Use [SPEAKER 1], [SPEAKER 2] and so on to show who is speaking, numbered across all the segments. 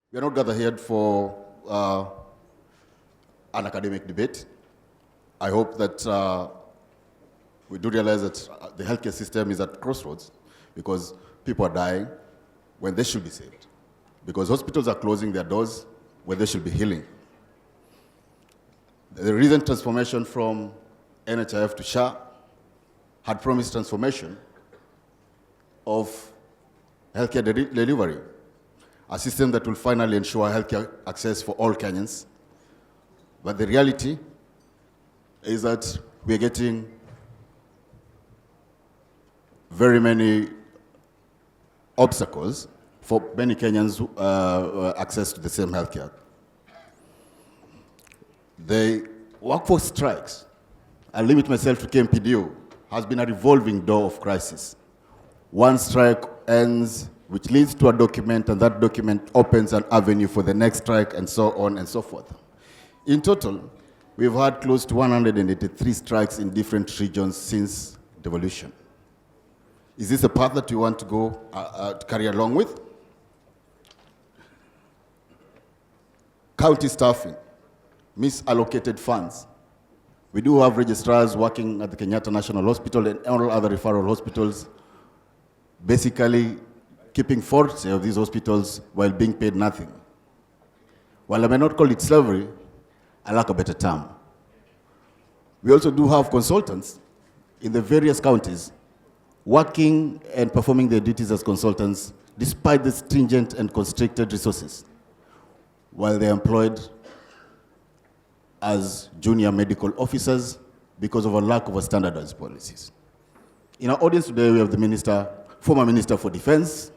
[SPEAKER 1] We are not gathered here for an academic debate. I hope that we do realize that the healthcare system is at crossroads because people are dying when they should be saved, because hospitals are closing their doors when they should be healing. The recent transformation from NHIF to SHA had promised transformation of healthcare delivery, a system that will finally ensure healthcare access for all Kenyans. But the reality is that we're getting very many obstacles for many Kenyans access to the same healthcare. The workforce strikes, I limit myself to KMPDU, has been a revolving door of crisis. One strike ends, which leads to a document, and that document opens an avenue for the next strike, and so on and so forth. In total, we've had close to 183 strikes in different regions since devolution. Is this a path that you want to go to carry along with? County staffing, misallocated funds. We do have registrars working at the Kenyatta National Hospital and all other referral hospitals, basically keeping forte of these hospitals while being paid nothing. While I may not call it slavery, I lack a better term. We also do have consultants in the various counties working and performing their duties as consultants despite the stringent and constricted resources, while they're employed as junior medical officers because of a lack of standardized policies. In our audience today, we have the former Minister for Defense,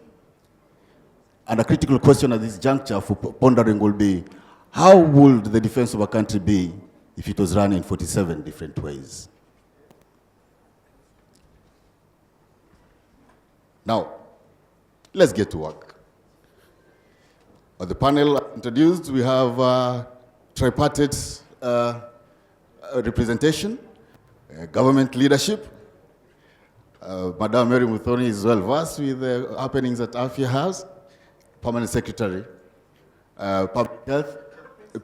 [SPEAKER 1] and a critical question at this juncture for pondering will be, how would the defense of a country be if it was run in 47 different ways? Now, let's get to work. On the panel introduced, we have tripartite representation, government leadership. Madam Mary Muthoni is well versed with the happenings at Afia House, Permanent Secretary, Public Health,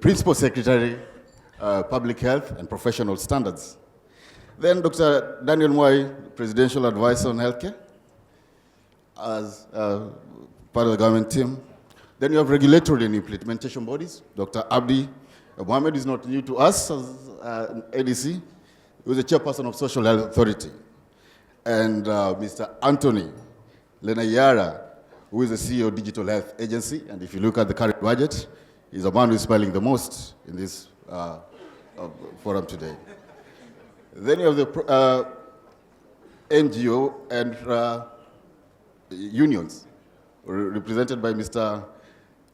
[SPEAKER 1] Principal Secretary, Public Health and Professional Standards. Then Dr. Daniel Mwai, Presidential Advisor on Healthcare, as part of the government team. Then you have regulatory and implementation bodies. Dr. Abdi, Mohammed is not new to us as ADC. He was the chairperson of Social Health Authority. And Mr. Anthony Lenayara, who is the CEO of Digital Health Agency. And if you look at the current budget, he's the man who's smiling the most in this forum today. Then you have the NGO and unions, represented by Mr.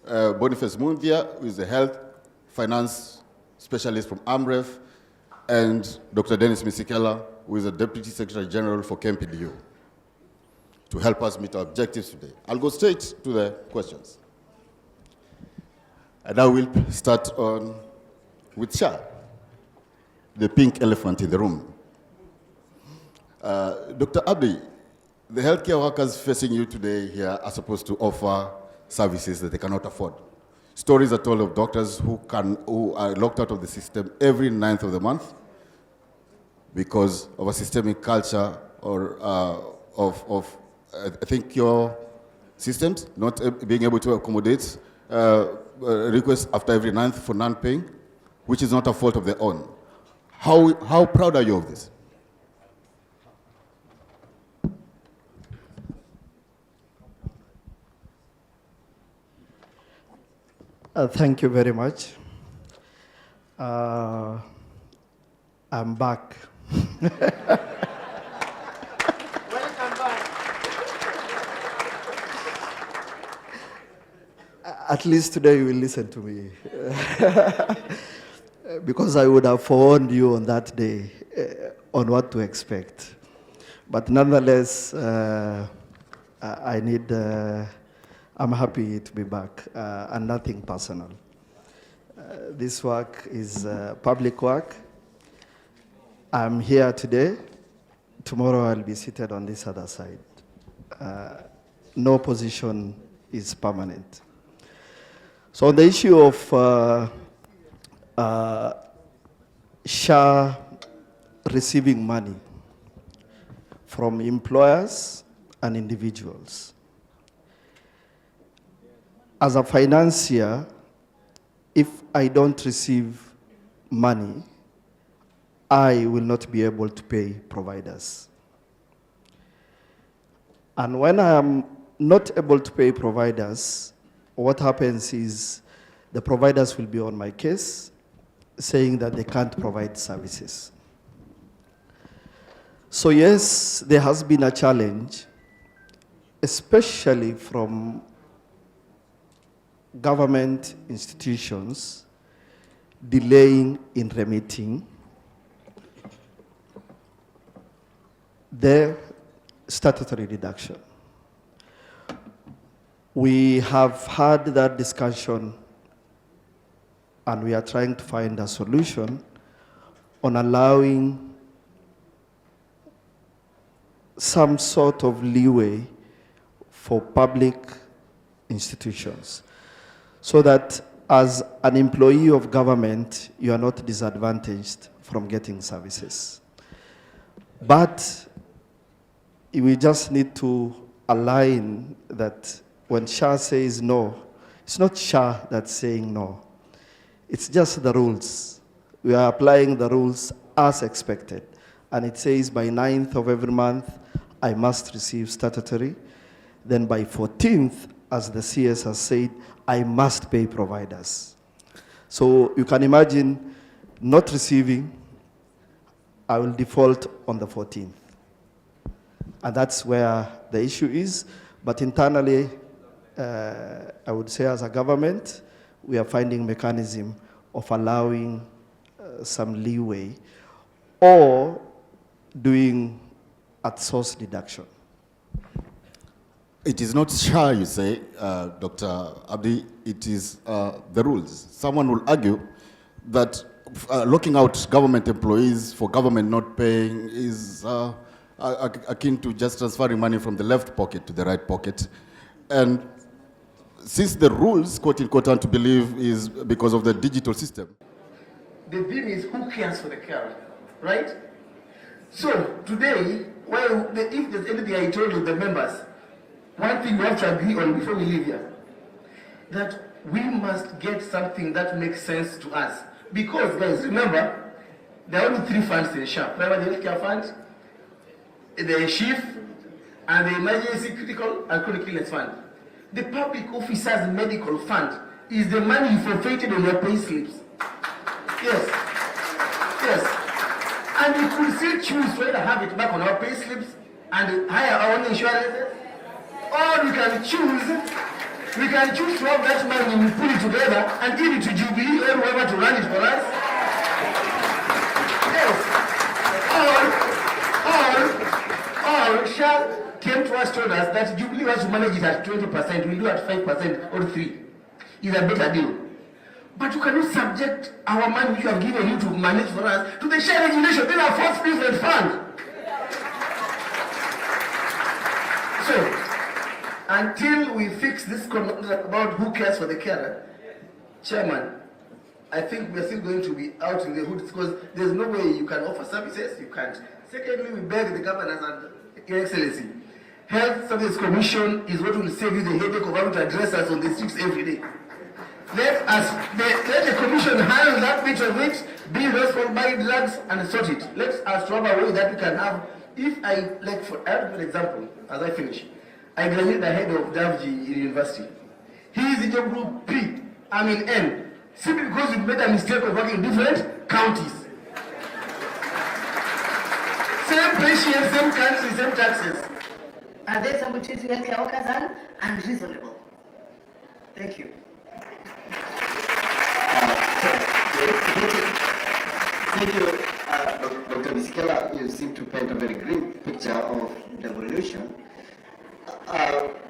[SPEAKER 1] Boniface Mundia, who is the health finance specialist from AMREF, and Dr. Dennis Miskellah, who is the Deputy Secretary General for KMPDU, to help us meet our objectives today. I'll go straight to the questions. And I will start with SHA, the pink elephant in the room. Dr. Abdi, the healthcare workers facing you today here are supposed to offer services that they cannot afford. Stories are told of doctors who are locked out of the system every 9th of the month because of a systemic culture or I think your systems not being able to accommodate requests after every 9th for non-paying, which is not a fault of their own. How proud are you of this?
[SPEAKER 2] Thank you very much. I'm back.
[SPEAKER 3] Welcome back.
[SPEAKER 2] At least today you will listen to me. Because I would have forewarned you on that day on what to expect. But nonetheless, I'm happy to be back, and nothing personal. This work is public work. I'm here today. Tomorrow I'll be seated on this other side. No position is permanent. So on the issue of SHA receiving money from employers and individuals, as a financier, if I don't receive money, I will not be able to pay providers. And when I am not able to pay providers, what happens is the providers will be on my case saying that they can't provide services. So yes, there has been a challenge, especially from government institutions delaying in remitting their statutory deduction. We have had that discussion and we are trying to find a solution on allowing some sort of leeway for public institutions so that as an employee of government, you are not disadvantaged from getting services. But we just need to align that when SHA says no, it's not SHA that's saying no. It's just the rules. We are applying the rules as expected. And it says by 9th of every month, I must receive statutory. Then by 14th, as the CS has said, I must pay providers. So you can imagine not receiving, I will default on the 14th. And that's where the issue is. But internally, I would say as a government, we are finding mechanism of allowing some leeway or doing at source deduction.
[SPEAKER 1] It is not SHA, you say, Dr. Abdi, it is the rules. Someone will argue that locking out government employees for government not paying is akin to just transferring money from the left pocket to the right pocket. And since the rules, quote unquote, are to believe is because of the digital system.
[SPEAKER 3] The thing is, who cares for the carer, right? So today, if there's anything I told you, the members, one thing we have to agree on before we leave here, that we must get something that makes sense to us. Because, guys, remember, there are only 3 funds in SHA: Primary Healthcare Fund, the SHIF, and the Emergency Critical and Chronic Illness Fund. The Public Officers Medical Fund is the money you forfeited on your pay slips. Yes. Yes. And we could still choose to either have it back on our pay slips and hire our own insurances, or we can choose to have that money and pull it together and give it to Jubilee or whoever to run it for us. Yes. Or SHA came to us, told us that Jubilee wants to manage it at 20%, we'll do at 5% or 3%. Is a better deal. But you cannot subject our money which you have given you to manage for us to the SHA regulation. These are fourth business fund. So, until we fix this about who cares for the carer, Chairman, I think we're still going to be out in the hood because there's no way you can offer services, you can't. Secondly, we beg the governors and Your Excellency, Health Service Commission is what will save you the headache of having to address us on the streets every day. Let the commission handle that bit of it, be responsible, buy drugs and sort it. Let us have a way that we can have. If I, like for example, as I finish, I graduated the head of DAVG in university. He is in your group P, I'm in N, simply because we made a mistake of working in different counties. Same patients, same country, same taxes.
[SPEAKER 4] Are there some treating healthcare workers unreasonable? Thank you.
[SPEAKER 5] Thank you, Dr. Miskellah. You seem to paint a very great picture of devolution.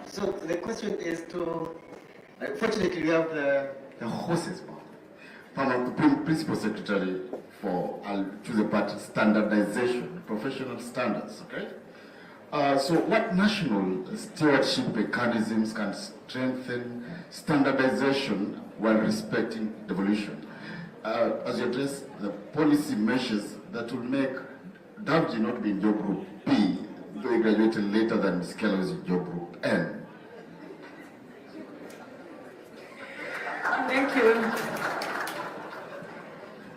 [SPEAKER 5] So the question is to, fortunately, we have the horses.
[SPEAKER 1] Principal Secretary for, I'll choose a part, standardization, professional standards, okay? So what national stewardship mechanisms can strengthen standardization while respecting devolution? As you address the policy measures that will make Abdi not be in job group B, though he graduated later than Miskellah is in job group N.
[SPEAKER 6] Thank you.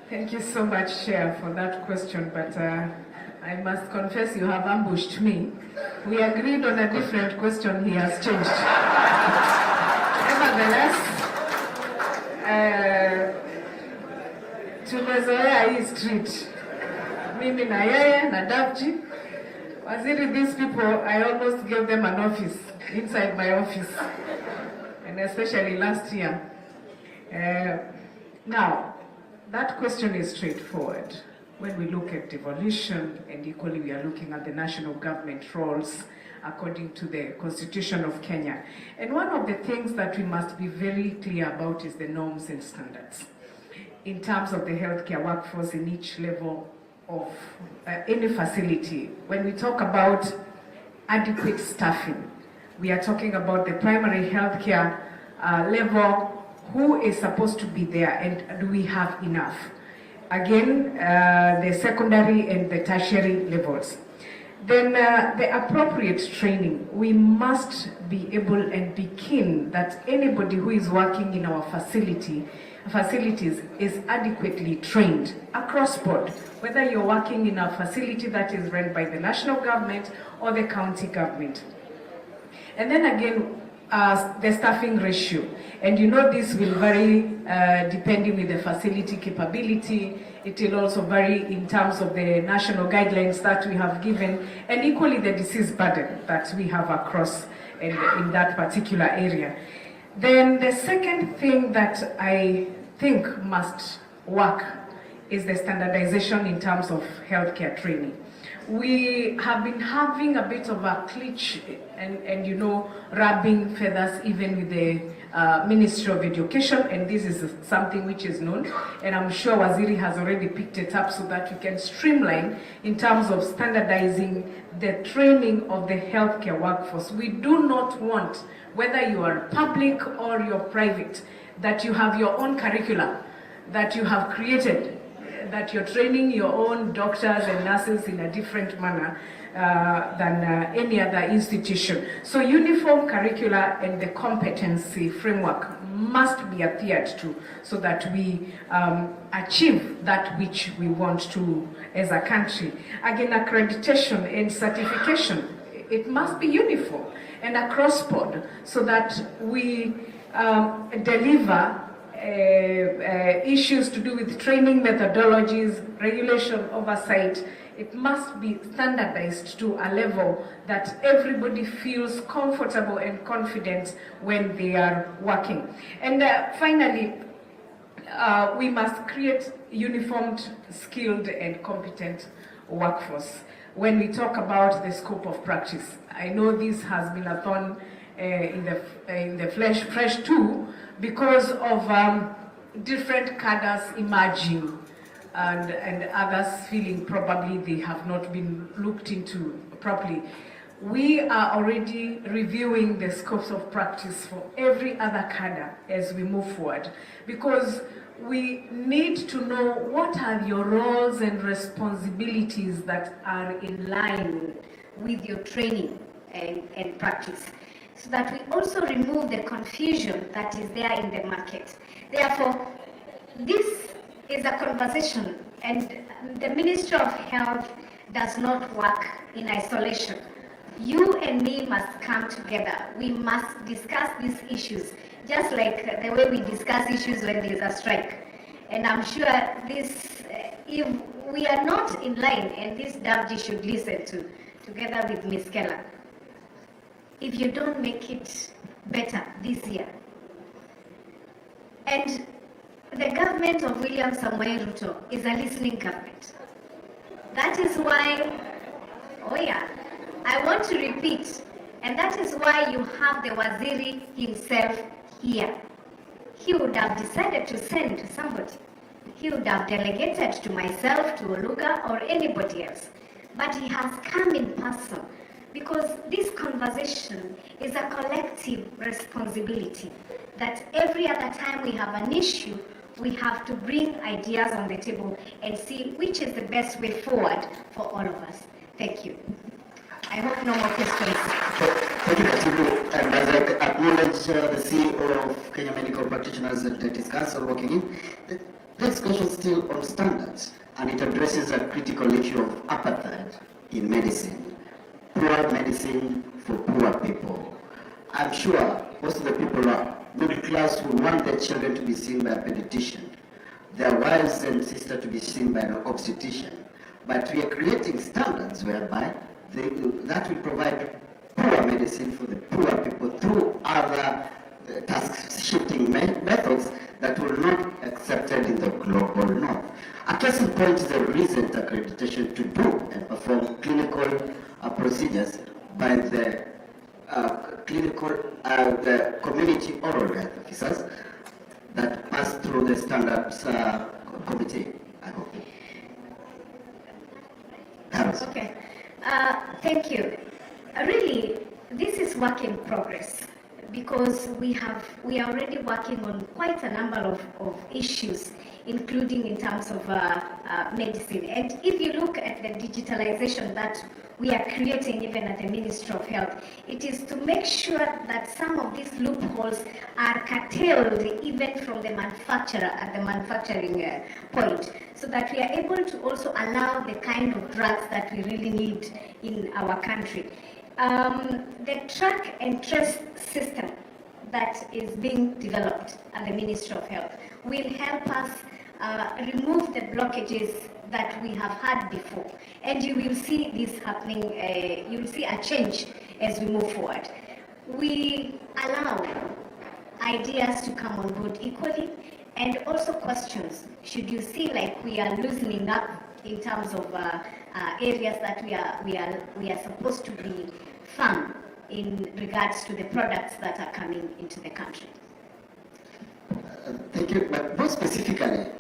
[SPEAKER 6] Thank you so much, Chair, for that question, but I must confess you have ambushed me. We agreed on a different question, he has changed. Nevertheless, tumezoea hii street. Mimi na yeye na Abdi. Waziri, these people, I almost gave them an office inside my office, and especially last year. Now, that question is straightforward. When we look at devolution, and equally we are looking at the national government roles according to the Constitution of Kenya. And one of the things that we must be very clear about is the norms and standards in terms of the healthcare workforce in each level of any facility. When we talk about adequate staffing, we are talking about the primary healthcare level, who is supposed to be there, and do we have enough? Again, the secondary and the tertiary levels. Then the appropriate training. We must be able and be keen that anybody who is working in our facilities is adequately trained across board, whether you're working in a facility that is run by the national government or the county government. And then again, the staffing ratio. And you know this will vary depending with the facility capability. It will also vary in terms of the national guidelines that we have given, and equally the disease burden that we have across in that particular area. Then the second thing that I think must work is the standardization in terms of healthcare training. We have been having a bit of a glitch and you know, rubbing feathers even with the Ministry of Education, and this is something which is known, and I'm sure Waziri has already picked it up so that we can streamline in terms of standardizing the training of the healthcare workforce. We do not want, whether you are public or you're private, that you have your own curricula that you have created, that you're training your own doctors and nurses in a different manner than any other institution. So uniform curricula and the competency framework must be adhered to so that we achieve that which we want to as a country. Again, accreditation and certification, it must be uniform and across board so that we deliver issues to do with training methodologies, regulation, oversight. It must be standardized to a level that everybody feels comfortable and confident when they are working. And finally, we must create uniformed, skilled, and competent workforce. When we talk about the scope of practice, I know this has been a thorn in the flesh too, because of different cadres emerging and others feeling probably they have not been looked into properly. We are already reviewing the scopes of practice for every other cadre as we move forward, because we need to know what are your roles and responsibilities that are in line with your training and practice, so that we also remove the confusion that is there in the market. Therefore, this is a conversation, and the Ministry of Health does not work in isolation. You and me must come together. We must discuss these issues, just like the way we discuss issues when there is a strike. And I'm sure this, if we are not in line, and this Abdi should listen to, together with Miskellah, if you don't make it better this year. And the government of William Samoei Ruto is a listening government. That is why, oh yeah, I want to repeat, and that is why you have the Waziri himself here. He would have decided to send somebody. He would have delegated to myself, to Oluga, or anybody else. But he has come in person
[SPEAKER 7] because this conversation is a collective responsibility, that every other time we have an issue, we have to bring ideas on the table and see which is the best way forward for all of us. Thank you. I hope no more questions.
[SPEAKER 5] Thank you, Katibu. And as I acknowledge the CEO of Kenya Medical Practitioners and Dentists Council working in, the discussion is still on standards, and it addresses a critical issue of apartheid in medicine. Poor medicine for poor people. I'm sure most of the people who are middle class would want their children to be seen by a pediatrician, their wives and sisters to be seen by an obstetrician. But we are creating standards whereby that will provide poor medicine for the poor people through other task-shifting methods that were not accepted in the global north. A case in point is the recent accreditation to do and perform clinical procedures by the the community oral health officers that pass through the standards committee. I hope.
[SPEAKER 7] Okay. Thank you. Really, this is work in progress, because we are already working on quite a number of issues, including in terms of medicine. And if you look at the digitalization that we are creating even at the Ministry of Health, it is to make sure that some of these loopholes are curtailed even from the manufacturer at the manufacturing point, so that we are able to also allow the kind of drugs that we really need in our country. The track and trace system that is being developed at the Ministry of Health will help us remove the blockages that we have had before. And you will see this happening, you will see a change as we move forward. We allow ideas to come on board equally, and also questions. Should you see like we are loosening up in terms of areas that we are supposed to be firm in regards to the products that are coming into the country?
[SPEAKER 5] Thank you. But more specifically,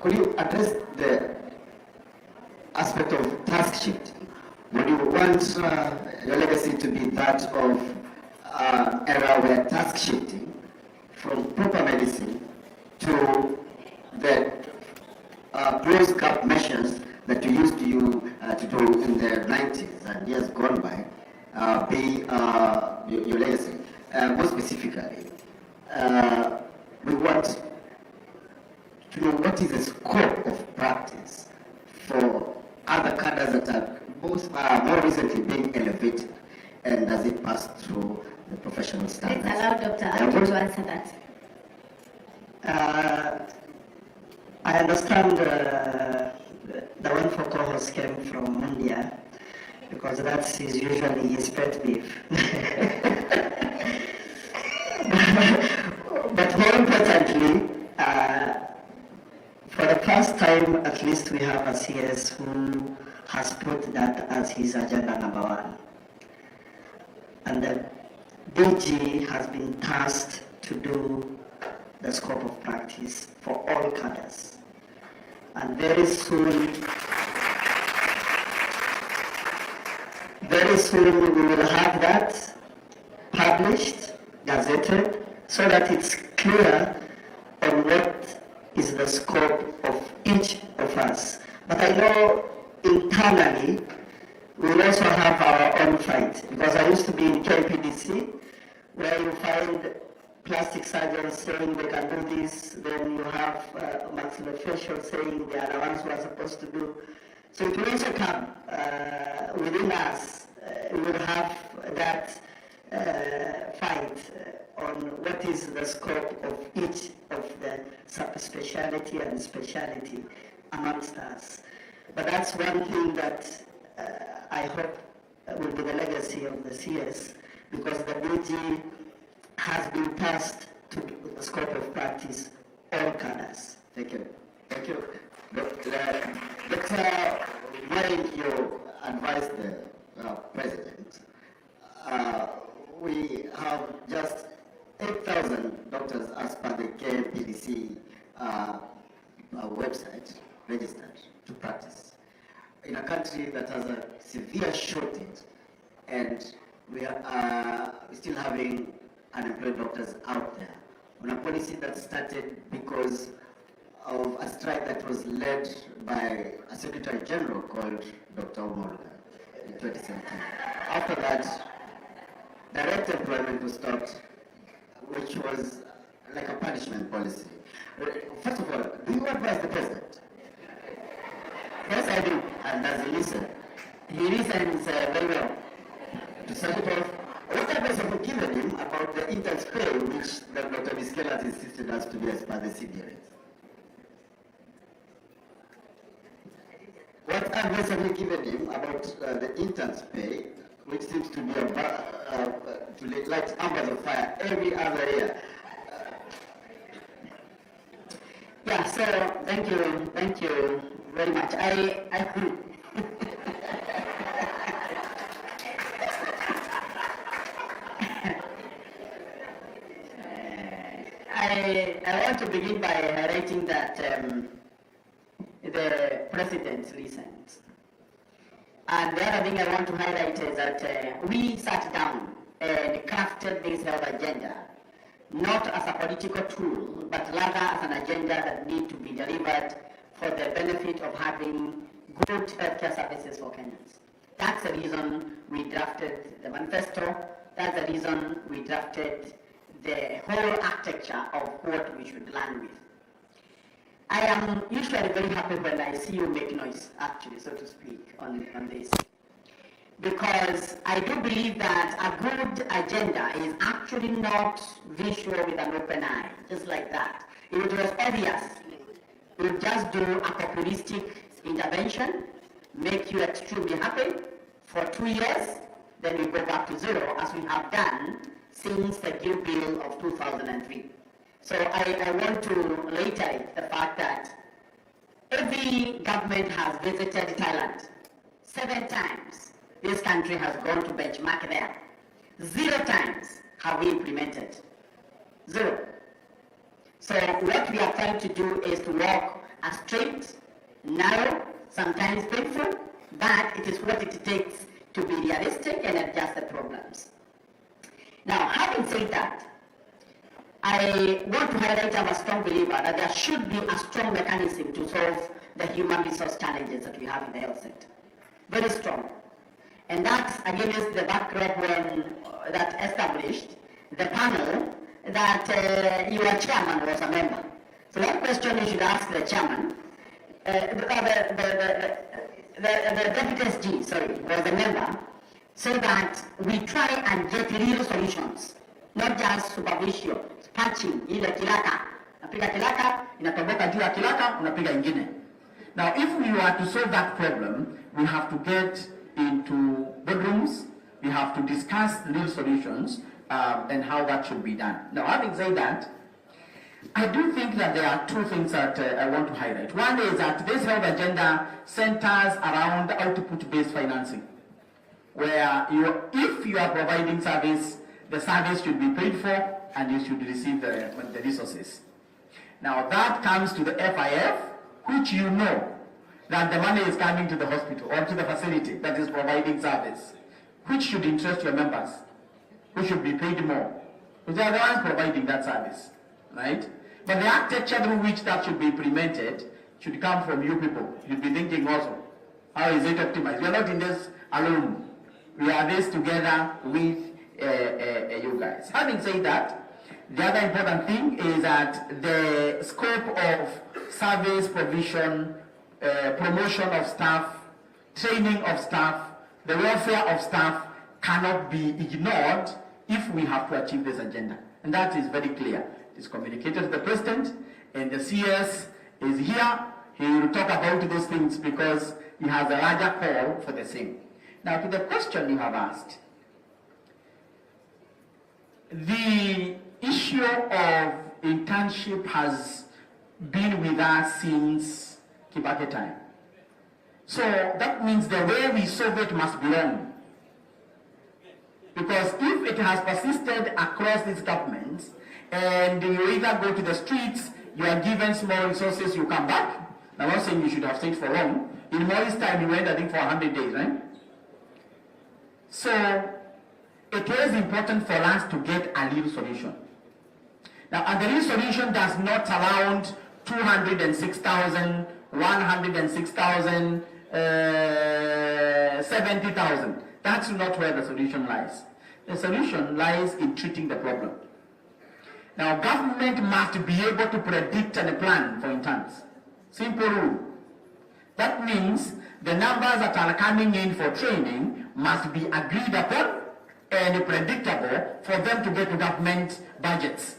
[SPEAKER 5] could you address the aspect of task shifting? Would you want your legacy to be that of era where task shifting from proper medicine to the close gap measures that you used to do in the 90s and years gone by be your legacy? More specifically, we want to know what is the scope of practice for other cadres that are more recently being elevated, and does it pass through the professional standards?
[SPEAKER 7] Let's allow Dr. Abdi to answer that.
[SPEAKER 8] I understand the one for co-host came from India, because that is usually his pet beef. But more importantly, for the first time, at least we have a CS who has put that as his agenda number one. And the DG has been tasked to do the scope of practice for all cadres. And very soon we will have that published, gazetted, so that it's clear on what is the scope of each of us. But I know internally we will also have our own fight, because I used to be in KMPDU, where you find plastic surgeons saying they can do this, then you have maxillofacial saying they are the ones who are supposed to do. So it will also come within us, we will have that fight on what is the scope of each of the subspecialty and specialty amongst us. But that's one thing that I hope will be the legacy of the CS, because the DG has been tasked to do the scope of practice all cadres.
[SPEAKER 5] Thank you. Thank you. Dr. Mwai, you advised the President. We have just 8,000 doctors as per the KMPDC website registered to practice. in a country that has a severe shortage, and we are still having unemployed doctors out there, on a policy that started because of a strike that was led by a Secretary General called Dr. Omolga in 2017. After that, direct employment was stopped, which was like a punishment policy. First of all, do you advise the president? Yes, I do, and does he listen? He listens very well. To start it off, what advice have you given him about the interns pay, which Dr. Miskellah has insisted us to be as per the CBRS? What advice have you given him about the interns pay, which seems to be to light embers of fire every other year?
[SPEAKER 8] Yeah, so thank you very much. I want to begin by highlighting that the president listened. And the other thing I want to highlight is that we sat down and crafted this health agenda, not as a political tool, but rather as an agenda that needs to be delivered for the benefit of having good healthcare services for Kenyans. That's the reason we drafted the manifesto. That's the reason we drafted the whole architecture of what we should land with. I am usually very happy when I see you make noise, actually, so to speak, on this. Because I do believe that a good agenda is actually not visual with an open eye, just like that. If it was obvious, we would just do a populistic intervention, make you extremely happy for 2 years, then we go back to zero, as we have done since the Gill Bill of 2003. So I want to reiterate the fact that every government has visited Thailand 7 times. This country has gone to benchmark there. 0 times have we implemented. 0. So what we are trying to do is to walk a straight, narrow, sometimes painful, but it is what it takes to be realistic and adjust the problems. Now, having said that, I want to highlight I'm a strong believer that there should be a strong mechanism to solve the human resource challenges that we have in the health sector. Very strong. And that's against the backdrop when that established the panel that your chairman was a member. So one question you should ask the chairman, the deputy SG, was a member, so that we try and get real solutions, not just supervision, patching, ile kilaka, unapiga kilaka, inatoboka juu ya kilaka, unapiga ingine. Now, if we were to solve that problem, we have to get into boardrooms, we have to discuss real solutions and how that should be done. Now, having said that, I do think that there are 2 things that I want to highlight. One is that this health agenda centers around output-based financing, where if you are providing service, the service should be paid for and you should receive the resources. Now that comes to the FIF, which you know that the money is coming to the hospital or to the facility that is providing service, which should interest your members, who should be paid more, because they are the ones providing that service, right? But the architecture through which that should be implemented should come from you people. You'll be thinking also, how is it optimized? We are not in this alone. We are this together with you guys. Having said that, the other important thing is that the scope of service provision, promotion of staff, training of staff, the welfare of staff cannot be ignored if we have to achieve this agenda. And that is very clear. It is communicated to the president, and the CS is here. He will talk about those things because he has a larger call for the same. Now, to the question you have asked, the issue of internship has been with us since Kibaki time. So that means the way we solve it must be wrong. Because if it has persisted across these governments, and you either go to the streets, you are given small resources, you come back,
[SPEAKER 3] I'm not saying you should have stayed for long. In Mwai's time, you went, I think, for 100 days, right? So, it is important for us to get a real solution. Now, and the real solution does not surround 206,000, 106,000, 70,000. That's not where the solution lies. The solution lies in treating the problem. Now, government must be able to predict and plan for interns. Simple rule. That means the numbers that are coming in for training must be agreed upon and predictable for them to get to government budgets.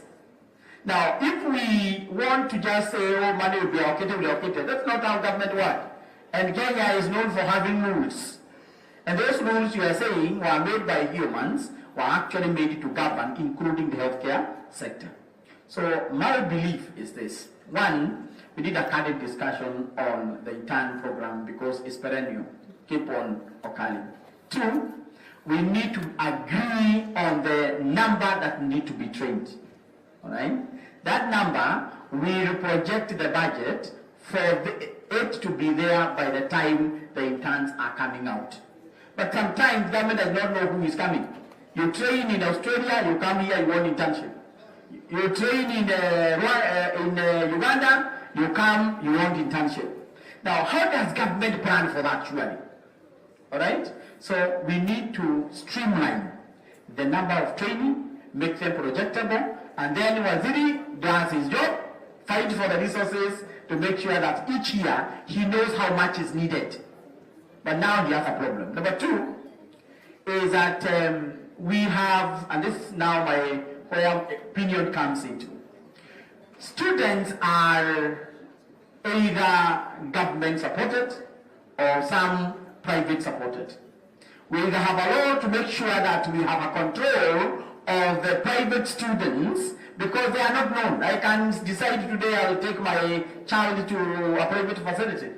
[SPEAKER 3] Now, if we want to just say, oh, money will be allocated, that's not how government works. And Kenya is known for having rules. And those rules you are saying were made by humans, were actually made to govern, including the healthcare sector. So my belief is this. One, we did a candid discussion on the intern program because it's perennial, keep on occurring. Two, we need to agree on the number that need to be trained. All right? That number, we project the budget for it to be there by the time the interns are coming out. But sometimes government does not know who is coming. You train in Australia, you come here, you want internship. You train in Uganda, you come, you want internship. Now, how does government plan for that actually? All right? So we need to streamline the number of training, make them projectable, and then Waziri does his job, fight for the resources to make sure that each year he knows how much is needed. But now he has a problem. Number two is that we have, and this is now where opinion comes into. Students are either government supported or some private supported. We either have a law to make sure that we have a control of the private students because they are not known. I can decide today I'll take my child to a private facility.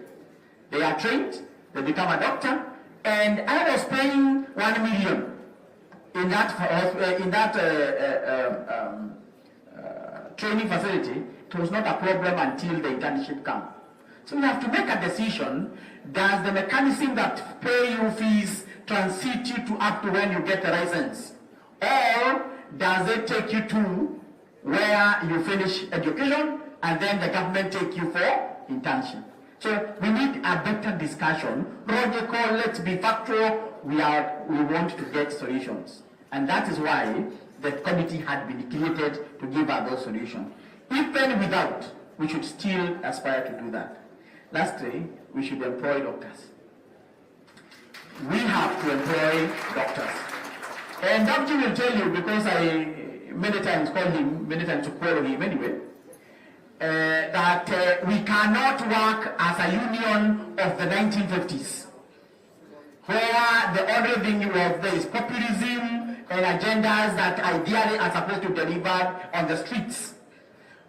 [SPEAKER 3] They are trained, they become a doctor, and I was paying 1 million in that training facility. It was not a problem until the internship comes. So we have to make a decision. Does the mechanism that pay you fees transit you to up to when you get the license? Or does it take you to where you finish education and then the government take you for internship? So we need a better discussion. Logical, let's be factual. We want to get solutions. And that is why the committee had been created to give us those solutions. Even without, we should still aspire to do that. Lastly, we should employ doctors. We have to employ doctors. And Abdi will tell you, because I many times call him, many times to quarrel him anyway, that we cannot work as a union of the 1950s, where the only thing was there is populism and agendas that ideally are supposed to deliver on the streets.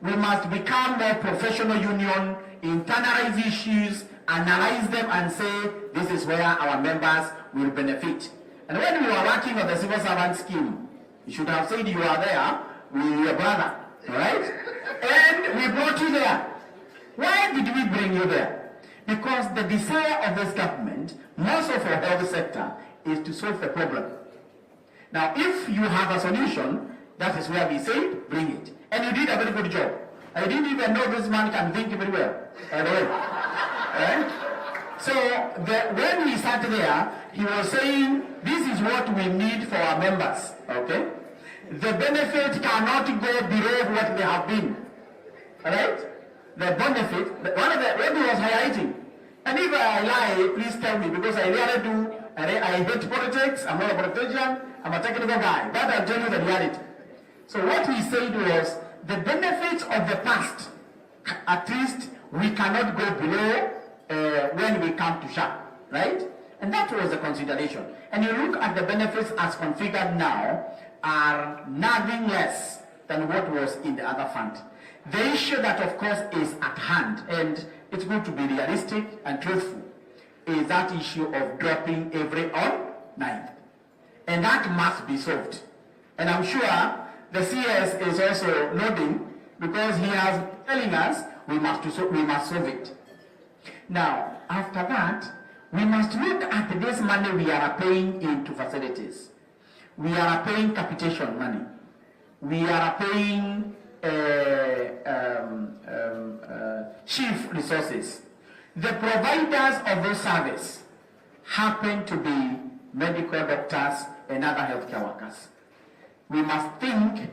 [SPEAKER 3] We must become more professional union, internalize issues, analyze them and say, this is where our members will benefit. And when we were working on the civil servant scheme, you should have said you are there with your brother, all right? And we brought you there. Why did we bring you there? Because the desire of this government, most of our health sector, is to solve the problem. Now, if you have a solution, that is where we say, bring it. And you did a very good job. I didn't even know this man can think very well, by the way. Right? So, when we sat there, he was saying, this is what we need for our members, okay? The benefit cannot go below what they have been, all right? The benefit, one of the, when he was highlighting, and if I lie, please tell me, because I really do, I hate politics, I'm not a politician, I'm a technical guy, but I'll tell you the reality. So what he said was, the benefits of the past, at least we cannot go below when we come to SHA, right? And that was the consideration. And you look at the benefits as configured now are nothing less than what was in the other fund. The issue that of course is at hand, and it's going to be realistic and truthful, is that issue of dropping every on 9th. And that must be solved. And I'm sure the CS is also nodding because he has telling us we must solve it. Now, after that, we must look at this money we are paying into facilities. We are paying capitation money. We are paying chief resources. The providers of those services happen to be medical doctors and other healthcare workers. We must think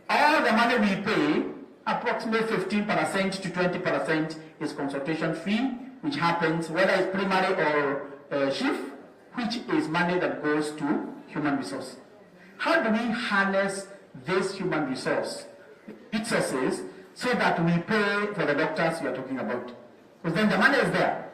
[SPEAKER 3] all the money we pay, approximately 15% to 20% is consultation fee, which happens whether it's primary or chief, which is money that goes to human resource. How do we harness this human resources so that we pay for the doctors you are talking about? Because then the money is there.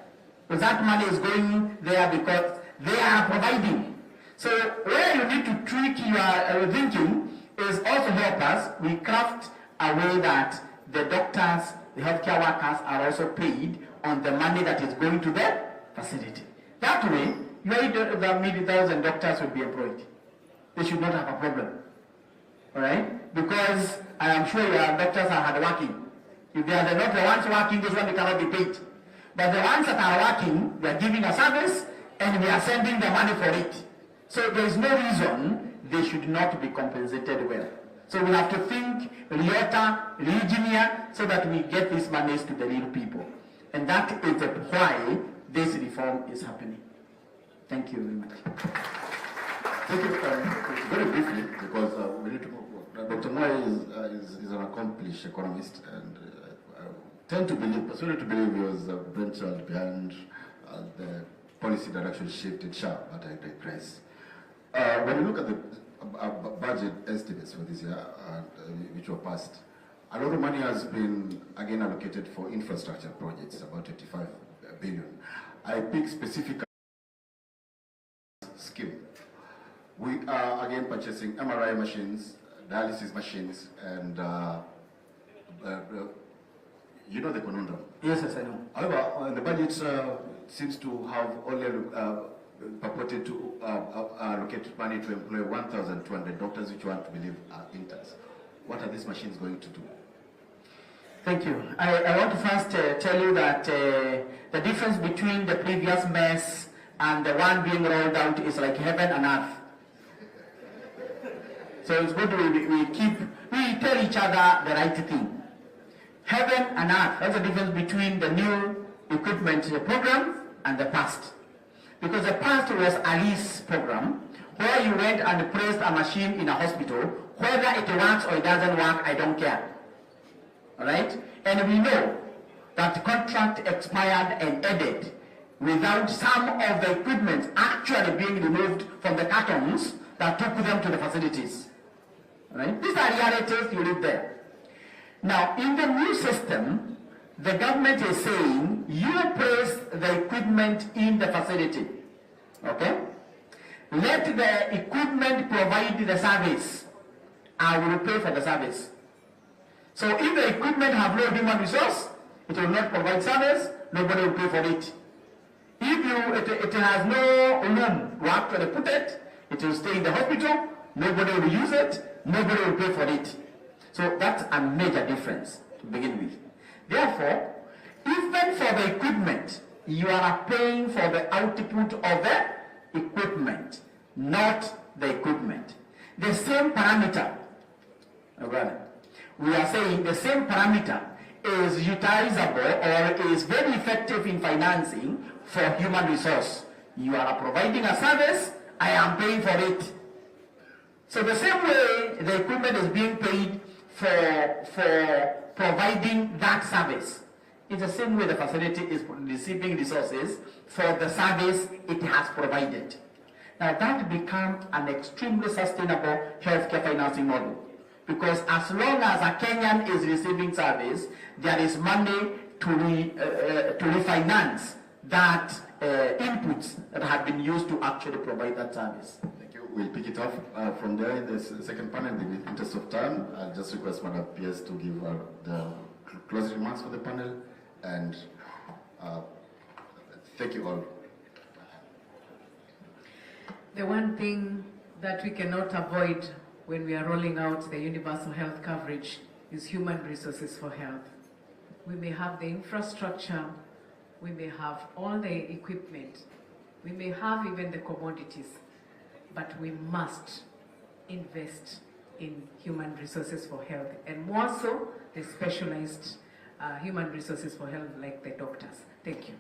[SPEAKER 3] Because that money is going there because they are providing. So where you need to tweak your thinking is also help us. We craft a way that the doctors, the healthcare workers are also paid on the money that is going to the facility. That way, the mid-thousand doctors will be employed. They should not have a problem. All right? Because I am sure your doctors are hardworking. If they are not the ones working, those ones cannot be paid. But the ones that are working, they are giving a service and we are sending the money for it. So there is no reason they should not be compensated well. So we have to think re-engineer so that we get these monies to the real people. And that is why this reform is happening. Thank you very much.
[SPEAKER 1] Thank you. Very briefly, because we need to move on. Dr. Mwai is an accomplished economist, and I tend to believe, personally to believe he was the brainchild behind the policy direction shift in SHA, but I digress. When you look at the budget estimates for this year, which were passed, a lot of money has been again allocated for infrastructure projects, about 25 billion. I pick specific scheme. We are again purchasing MRI machines, dialysis machines, and you know the conundrum.
[SPEAKER 3] Yes, I know.
[SPEAKER 1] However, the budget seems to have only purported to allocate money to employ 1,200 doctors, which one to believe are interns. What are these machines going to do?
[SPEAKER 3] Thank you. I want to first tell you that the difference between the previous mess and the one being rolled out is like heaven and earth. So it's good we tell each other the right thing. Heaven and earth, that's the difference between the new equipment program and the past. Because the past was a lease program where you went and placed a machine in a hospital, whether it works or it doesn't work, I don't care. All right? And we know that the contract expired and ended without some of the equipment actually being removed from the cartons that took them to the facilities. All right? These are realities, you live there. Now, in the new system, the government is saying, you place the equipment in the facility. Okay? Let the equipment provide the service. I will pay for the service. So if the equipment have no human resource, it will not provide service, nobody will pay for it. If it has no room where actually put it, it will stay in the hospital, nobody will use it, nobody will pay for it. So that's a major difference to begin with. Therefore, even for the equipment, you are paying for the output of the equipment, not the equipment. The same parameter, we are saying the same parameter is utilizable or is very effective in financing for human resource. You are providing a service, I am paying for it. So the same way the equipment is being paid for providing that service, it's the same way the facility is receiving resources for the service it has provided. Now that becomes an extremely sustainable healthcare financing model. Because as long as a Kenyan is receiving service, there is money to refinance that inputs that have been used to actually provide that service.
[SPEAKER 1] Thank you. We'll pick it up from there in the second panel. In the interest of time, I'll just request Madam PS to give the closing remarks for the panel. And thank you all.
[SPEAKER 6] The one thing that we cannot avoid when we are rolling out the universal health coverage is human resources for health. We may have the infrastructure, we may have all the equipment, we may have even the commodities, but we must invest in human resources for health, and more so the specialized human resources for health like the doctors. Thank you.